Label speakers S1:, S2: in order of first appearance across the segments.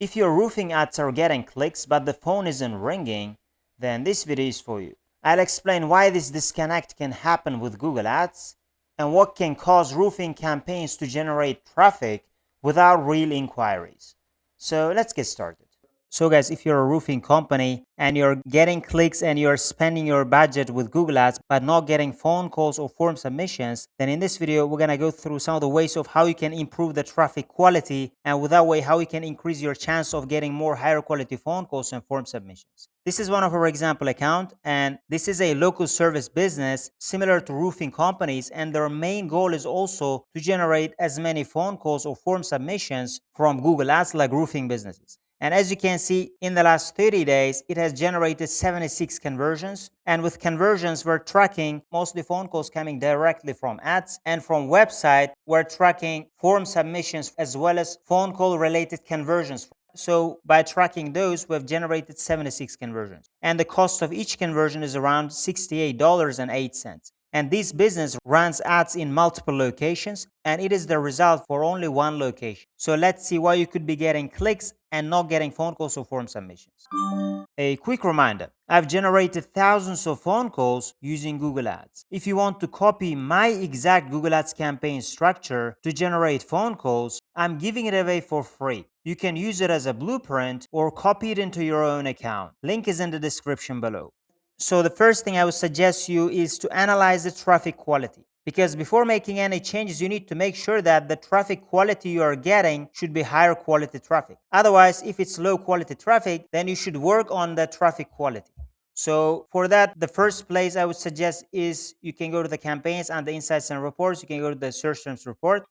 S1: If your roofing ads are getting clicks but the phone isn't ringing, then this video is for you. I'll explain why this disconnect can happen with Google Ads and what can cause roofing campaigns to generate traffic without real inquiries. So let's get started. So guys, if you're a roofing company and you're getting clicks and you're spending your budget with Google Ads but not getting phone calls or form submissions, then in this video we're going to go through some of the ways of how you can improve the traffic quality, and with that way how you can increase your chance of getting more higher quality phone calls and form submissions. This is one of our example account, and this is a local service business similar to roofing companies, and their main goal is also to generate as many phone calls or form submissions from Google Ads like roofing businesses. And as you can see, in the last 30 days, it has generated 76 conversions. And with conversions, we're tracking mostly phone calls coming directly from ads, and from website, we're tracking form submissions as well as phone call related conversions. So by tracking those, we've generated 76 conversions. And the cost of each conversion is around $68.08. And this business runs ads in multiple locations, and it is the result for only one location. So let's see why you could be getting clicks and not getting phone calls or form submissions. A quick reminder, I've generated thousands of phone calls using Google Ads. If you want to copy my exact Google Ads campaign structure to generate phone calls, I'm giving it away for free. You can use it as a blueprint or copy it into your own account. Link is in the description below. So the first thing I would suggest you is to analyze the traffic quality. Because before making any changes, you need to make sure that the traffic quality you are getting should be higher quality traffic. Otherwise, if it's low quality traffic, then you should work on the traffic quality. So for that, the first place I would suggest is you can go to the campaigns and the insights and reports. You can go to the search terms report.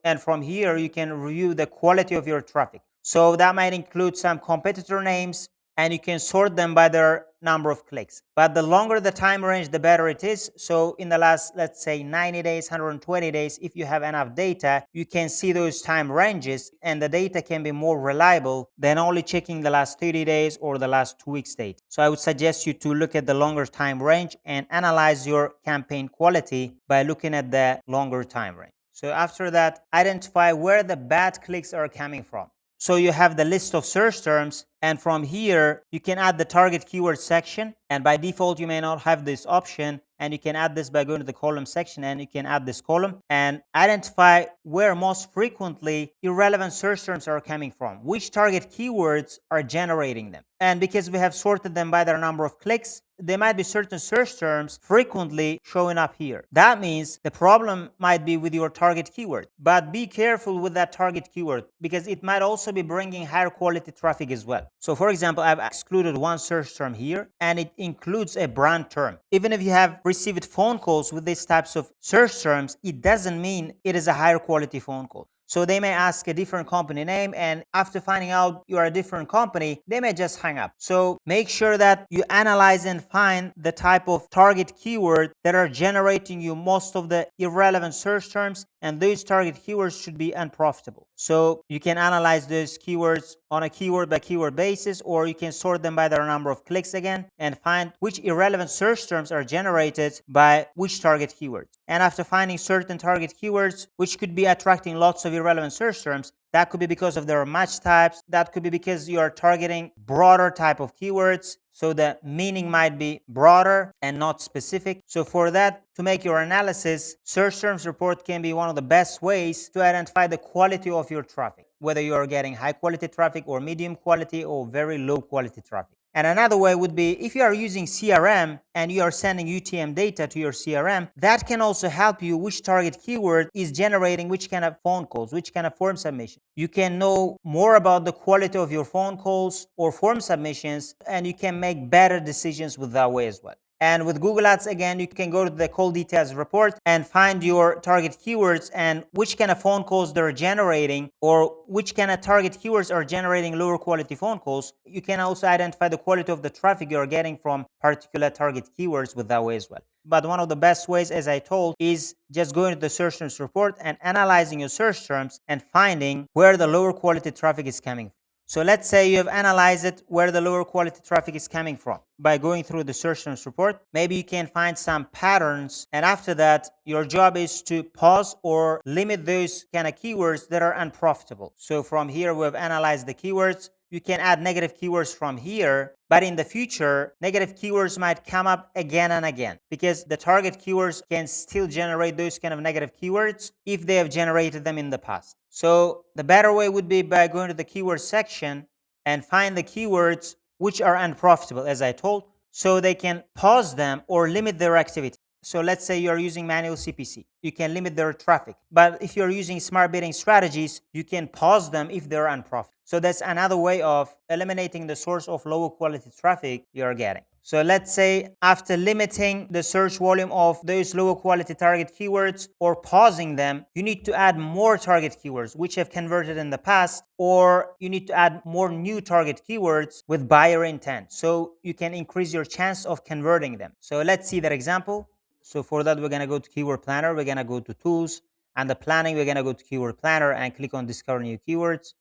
S1: And from here, you can review the quality of your traffic. So that might include some competitor names, and you can sort them by their number of clicks. But the longer the time range, the better it is. So in the last, let's say 90 days, 120 days, if you have enough data, you can see those time ranges, and the data can be more reliable than only checking the last 30 days or the last 2 weeks data. So I would suggest you to look at the longer time range and analyze your campaign quality by looking at the longer time range. So after that, identify where the bad clicks are coming from. So you have the list of search terms, and from here, you can add the target keyword section. And by default, you may not have this option, and you can add this by going to the column section, and you can add this column and identify where most frequently irrelevant search terms are coming from, which target keywords are generating them. And because we have sorted them by their number of clicks, there might be certain search terms frequently showing up here. That means the problem might be with your target keyword, but be careful with that target keyword because it might also be bringing higher quality traffic as well. So for example, I've excluded one search term here, and it includes a brand term. Even if you have received phone calls with these types of search terms, it doesn't mean it is a higher quality phone call. So they may ask a different company name, and after finding out you are a different company, they may just hang up. So make sure that you analyze and find the type of target keyword that are generating you most of the irrelevant search terms, and those target keywords should be unprofitable. So you can analyze those keywords on a keyword by keyword basis, or you can sort them by their number of clicks again and find which irrelevant search terms are generated by which target keywords. And after finding certain target keywords, which could be attracting lots of irrelevant search terms, that could be because of their match types. That could be because you are targeting broader type of keywords. So the meaning might be broader and not specific. So for that, to make your analysis, search terms report can be one of the best ways to identify the quality of your traffic, whether you are getting high quality traffic or medium quality or very low quality traffic. And another way would be if you are using CRM and you are sending UTM data to your CRM, that can also help you which target keyword is generating which kind of phone calls, which kind of form submission. You can know more about the quality of your phone calls or form submissions, and you can make better decisions with that way as well. And with Google Ads, again, you can go to the call details report and find your target keywords and which kind of phone calls they're generating, or which kind of target keywords are generating lower quality phone calls. You can also identify the quality of the traffic you're getting from particular target keywords with that way as well. But one of the best ways, as I told, is just going to the search terms report and analyzing your search terms and finding where the lower quality traffic is coming from. So let's say you have analyzed it where the lower quality traffic is coming from. by going through the search terms report. Maybe you can find some patterns, and after that, your job is to pause or limit those kind of keywords that are unprofitable. So from here, we have analyzed the keywords. You can add negative keywords from here, but in the future, negative keywords might come up again and again because the target keywords can still generate those kind of negative keywords if they have generated them in the past. So the better way would be by going to the keyword section and find the keywords which are unprofitable, as I told, so they can pause them or limit their activity. So let's say you're using manual CPC. You can limit their traffic. But if you're using smart bidding strategies, you can pause them if they're unprofitable. So that's another way of eliminating the source of lower quality traffic you're getting. So let's say after limiting the search volume of those lower quality target keywords or pausing them, you need to add more target keywords which have converted in the past, or you need to add more new target keywords with buyer intent so you can increase your chance of converting them. So let's see that example. So for that, we're going to go to Keyword Planner. We're going to go to Tools, and the planning, we're going to go to Keyword Planner and click on Discover New Keywords.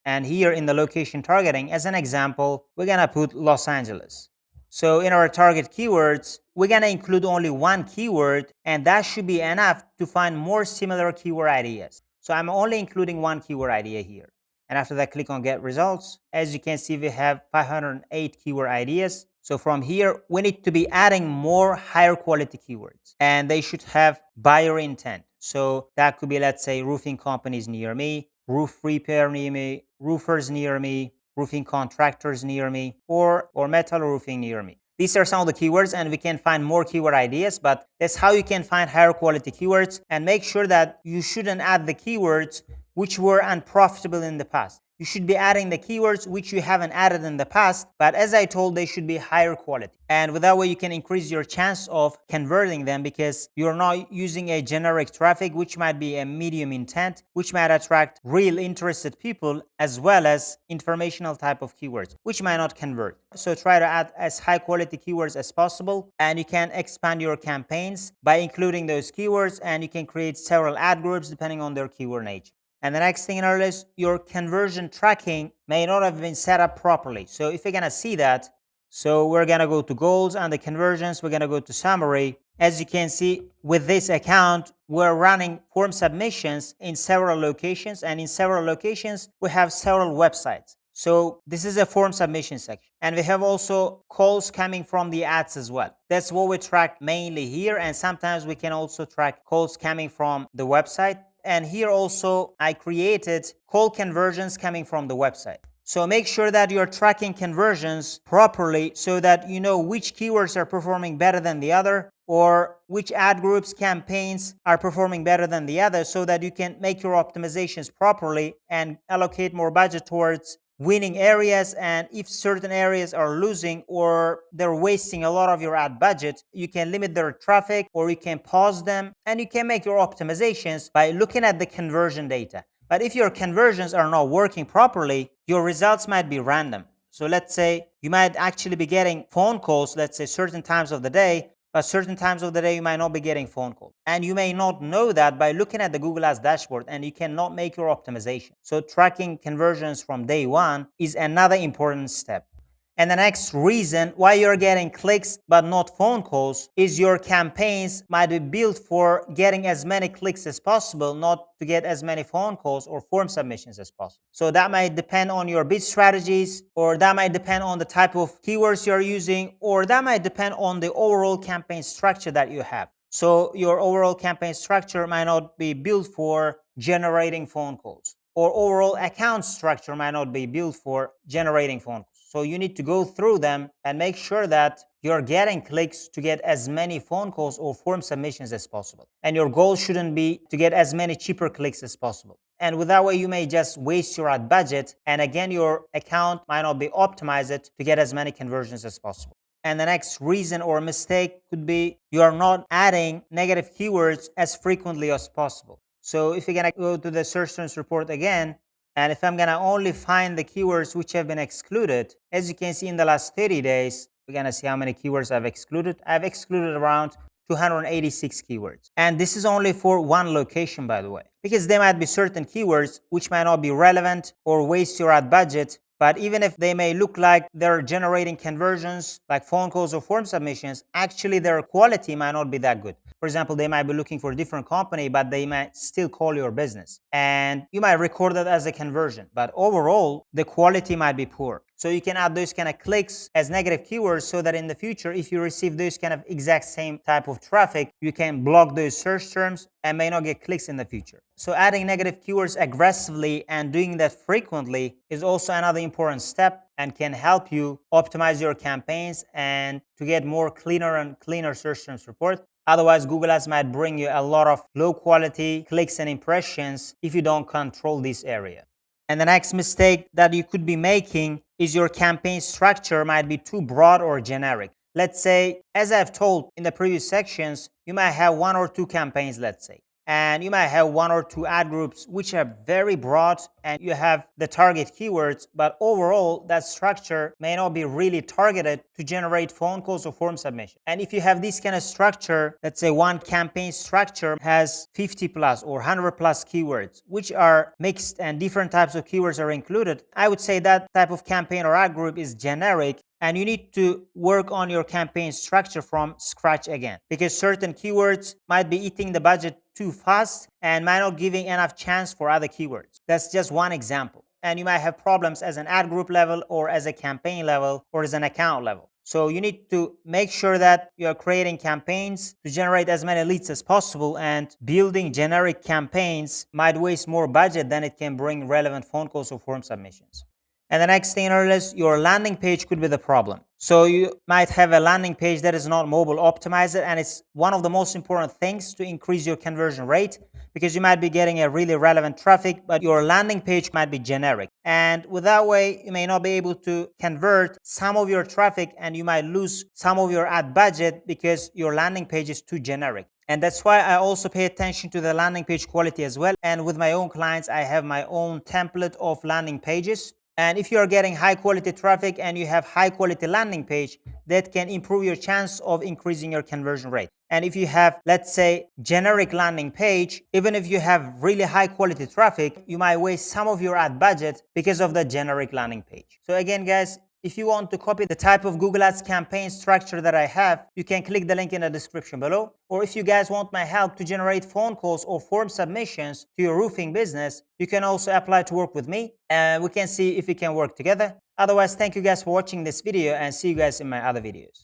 S1: And here in the location targeting, as an example, we're going to put Los Angeles. So in our target keywords, we're going to include only one keyword, and that should be enough to find more similar keyword ideas. So I'm only including one keyword idea here. And after that, click on Get Results. As you can see, we have 508 keyword ideas. So from here, we need to be adding more higher quality keywords, and they should have buyer intent. So that could be, let's say, roofing companies near me, roof repair near me, roofers near me, roofing contractors near me, or metal roofing near me. These are some of the keywords, and we can find more keyword ideas, but that's how you can find higher quality keywords. And make sure that you shouldn't add the keywords which were unprofitable in the past. You should be adding the keywords which you haven't added in the past, but as I told, they should be higher quality. And with that way, you can increase your chance of converting them because you're not using a generic traffic, which might be a medium intent, which might attract real interested people, as well as informational type of keywords, which might not convert. So try to add as high quality keywords as possible, and you can expand your campaigns by including those keywords, and you can create several ad groups depending on their keyword nature. And the next thing in our list, your conversion tracking may not have been set up properly. So if you're going to see that, so we're going to go to goals and the conversions. We're going to go to summary. As you can see, with this account, we're running form submissions in several locations, and in several locations, we have several websites. So this is a form submission section. And we have also calls coming from the ads as well. That's what we track mainly here. And sometimes we can also track calls coming from the website. And here also, I created call conversions coming from the website. So make sure that you're tracking conversions properly so that you know which keywords are performing better than the other, or which ad groups campaigns are performing better than the other, so that you can make your optimizations properly and allocate more budget towards winning areas. And if certain areas are losing or they're wasting a lot of your ad budget, you can limit their traffic or you can pause them, and you can make your optimizations by looking at the conversion data. But if your conversions are not working properly, your results might be random. So let's say you might actually be getting phone calls, let's say certain times of the day, but certain times of the day you might not be getting phone calls. And you may not know that by looking at the Google Ads dashboard, and you cannot make your optimization. So tracking conversions from day one is another important step. And the next reason why you're getting clicks but not phone calls is your campaigns might be built for getting as many clicks as possible, not to get as many phone calls or form submissions as possible. So that might depend on your bid strategies, or that might depend on the type of keywords you're using, or that might depend on the overall campaign structure that you have. So your overall campaign structure might not be built for generating phone calls, or overall account structure might not be built for generating phone calls. So you need to go through them and make sure that you're getting clicks to get as many phone calls or form submissions as possible. And your goal shouldn't be to get as many cheaper clicks as possible. And with that way, you may just waste your ad budget. And again, your account might not be optimized to get as many conversions as possible. And the next reason or mistake could be you are not adding negative keywords as frequently as possible. So if you're going to go to the search terms report again, and if I'm going to only find the keywords which have been excluded, as you can see in the last 30 days, we're going to see how many keywords I've excluded. I've excluded around 286 keywords. And this is only for one location, by the way, because there might be certain keywords which might not be relevant or waste your ad budget But even if they may look like they're generating conversions like phone calls or form submissions, actually their quality might not be that good. For example, they might be looking for a different company, but they might still call your business. And you might record it as a conversion, but overall, the quality might be poor. So you can add those kind of clicks as negative keywords so that in the future, if you receive those kind of exact same type of traffic, you can block those search terms and may not get clicks in the future. So adding negative keywords aggressively and doing that frequently is also another important step and can help you optimize your campaigns and to get more cleaner and cleaner search terms report. Otherwise, Google Ads might bring you a lot of low quality clicks and impressions if you don't control this area. And the next mistake that you could be making is your campaign structure might be too broad or generic. Let's say, as I've told in the previous sections, you might have one or two campaigns, let's say, and you might have one or two ad groups which are very broad and you have the target keywords, but overall that structure may not be really targeted to generate phone calls or form submission. And if you have this kind of structure, let's say one campaign structure has 50 plus or 100 plus keywords which are mixed and different types of keywords are included, I would say that type of campaign or ad group is generic. And you need to work on your campaign structure from scratch again, because certain keywords might be eating the budget too fast and might not giving enough chance for other keywords. That's just one example. And you might have problems as an ad group level or as a campaign level or as an account level. So you need to make sure that you're creating campaigns to generate as many leads as possible, and building generic campaigns might waste more budget than it can bring relevant phone calls or form submissions. And the next thing is your landing page could be the problem. So you might have a landing page that is not mobile optimized, and it's one of the most important things to increase your conversion rate, because you might be getting a really relevant traffic, but your landing page might be generic. And with that way, you may not be able to convert some of your traffic and you might lose some of your ad budget because your landing page is too generic. And that's why I also pay attention to the landing page quality as well. And with my own clients, I have my own template of landing pages. And if you are getting high quality traffic and you have high quality landing page, that can improve your chance of increasing your conversion rate. And if you have, let's say, generic landing page, even if you have really high quality traffic, you might waste some of your ad budget because of the generic landing page. So again, guys, if you want to copy the type of Google Ads campaign structure that I have, you can click the link in the description below. Or if you guys want my help to generate phone calls or form submissions to your roofing business, you can also apply to work with me and we can see if we can work together. Otherwise, thank you guys for watching this video and see you guys in my other videos.